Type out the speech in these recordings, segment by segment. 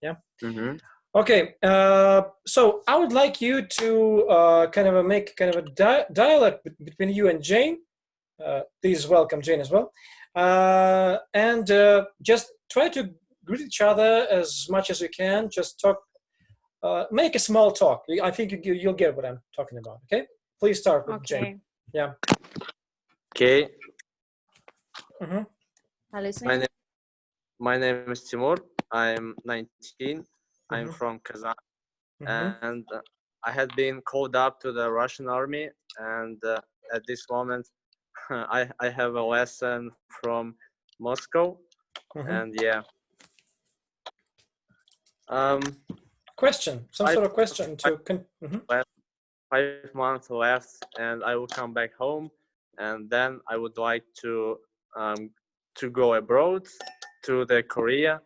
Yeah. Mm-hmm. Okay. So I would like you to kind of make kind of a dialogue between you and Jane. Please welcome Jane as well. And just try to greet each other as much as you can. Just talk. Make a small talk. I think you'll get what I'm talking about. Okay. Please start with Jane. Yeah. Okay. Mm-hmm. My name is Timur. I'm 19. I'm Mm-hmm. from Kazan, Mm-hmm. and I had been called up to the Russian army. And at this moment, I have a lesson from Moscow. Mm-hmm. And yeah. Question. Some sort of question to. Mm-hmm. 5 months left, and I will come back home, and then I would like to go abroad to the Korea,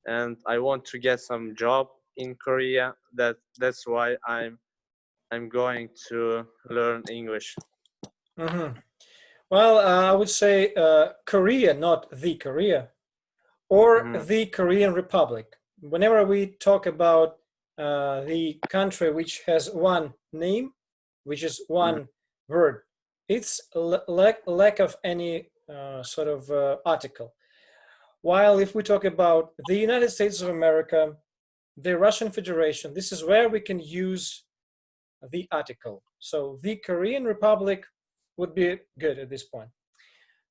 and I want to get some job in Korea. That's why I'm going to learn English. Mm-hmm. Well, I would say Korea, not the Korea, or the Korean Republic. Whenever we talk about the country which has one name, which is one word, it's lack of any sort of article. While if we talk about the United States of America, the Russian Federation, this is where we can use the article. So the Korean Republic would be good at this point.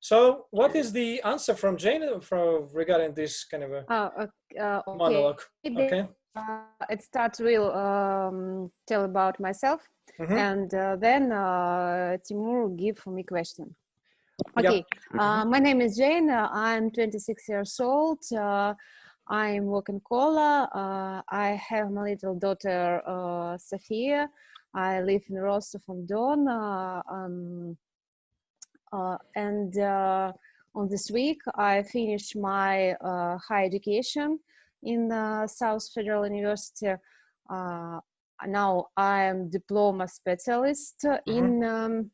So what is the answer from Jane regarding this kind of a monologue? Okay. It starts with tell about myself, and then Timur give me question. Okay. Yep. My name is Jane. I'm 26 years old. I'm working Kola. I have my little daughter Sophia. I live in Rostov-on-Don. And on this week, I finished my high education in South Federal University. Now I am diploma specialist in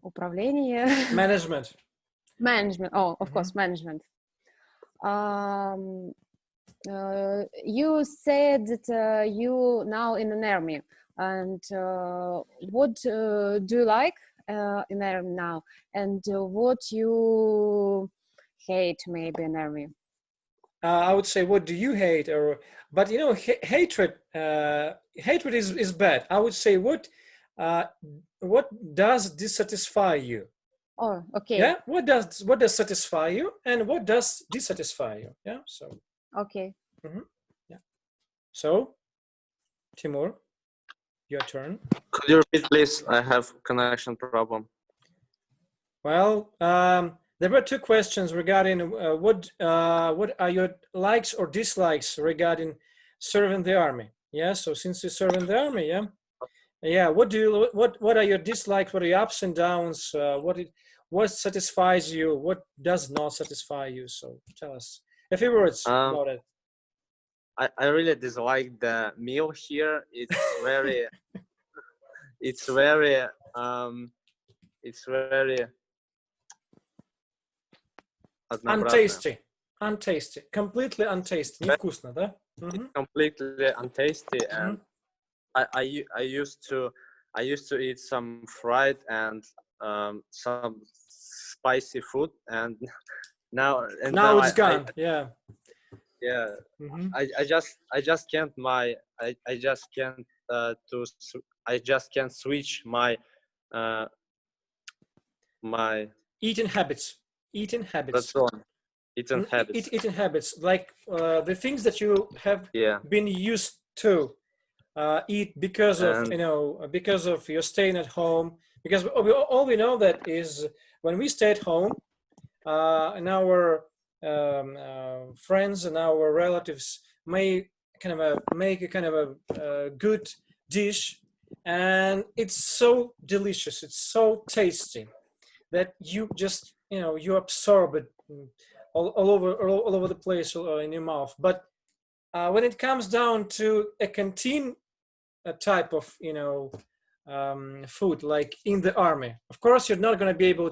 управление. Management. Management. Oh, of course, management. You said that you now in an army, and what do you like in army now, and what you hate maybe in army? I would say, what do you hate? But you know, hatred is bad. I would say, what does dissatisfy you? Oh, okay. Yeah, what does satisfy you, and what does dissatisfy you? Yeah, so. Okay. Yeah. So, Timur, your turn. Could you repeat, please? I have connection problem. Well, there were two questions regarding what are your likes or dislikes regarding serving the army. Yeah. So since you serve in the army, yeah. What are your dislikes? What are your ups and downs? What satisfies you? What does not satisfy you? So tell us a few words about it. I really dislike the meal here. It's very, it's very untasty, completely untasty, невкусно, да? It's completely untasty, and I used to eat some fried and some spicy food, and now it's gone. Yeah. I just can't switch my my eating habits. That's on eating habits. Eating habits, like the things that you have been used to eat because of because of your staying at home. Because all we know that is when we stay at home, and our friends and our relatives may make a kind of a good dish, and it's so delicious, it's so tasty that you just you absorb it all over the place in your mouth. But when it comes down to a canteen type of food, like in the army, of course you're not going to be able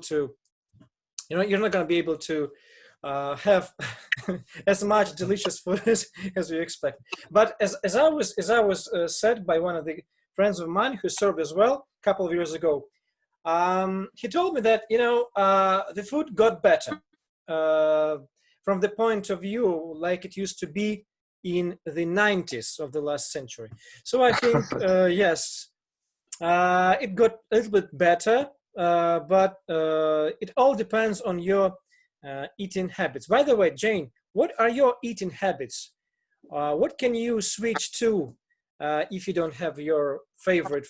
to have as much delicious food as you expect. But as I was said by one of the friends of mine who served as well a couple of years ago, he told me that the food got better from the point of view like it used to be in the 90s of the last century. So I think yes, it got a little bit better, but it all depends on your eating habits. By the way, Jane, what are your eating habits? What can you switch to if you don't have your favorite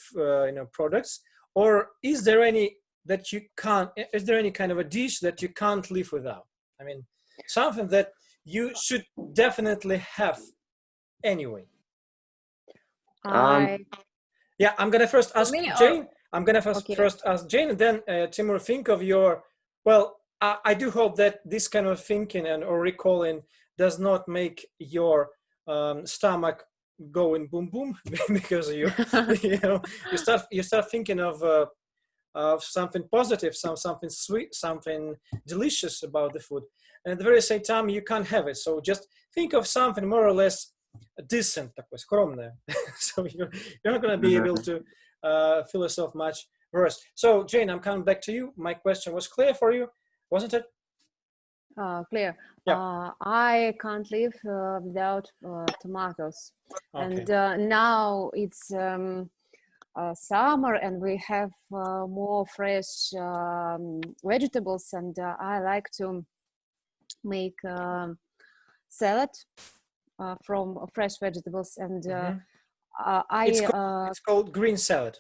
products? Or is there any that you can't? Is there any kind of a dish that you can't live without? I mean, something that you should definitely have anyway. Yeah, I'm gonna first ask Jane. I'm gonna first ask Jane, and then Timur, think of your. Well, I do hope that this kind of thinking or recalling does not make your stomach going boom boom because you start thinking of something positive, something sweet, something delicious about the food, and at the very same time you can't have it. So just think of something more or less decent, такое скромное. So you're not going to be able to feel yourself much worse. So Jane, I'm coming back to you. My question was clear for you, wasn't it? Clear. Yeah. I can't live without tomatoes. Okay. And now it's summer and we have more fresh vegetables, and I like to make salad from fresh vegetables, and it's called green salad,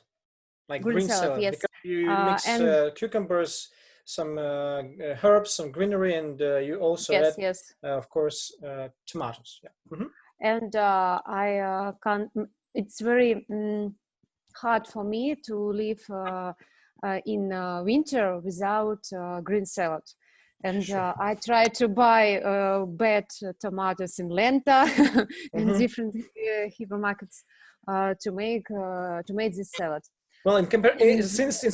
like green salad, yes. Because you mix cucumbers, some herbs, some greenery, and you also add, of course, tomatoes. Yeah. Mm-hmm. And I can't. It's very hard for me to live in winter without green salad. And I try to buy bad tomatoes in Lenta in different hypermarkets to make this salad. Well, since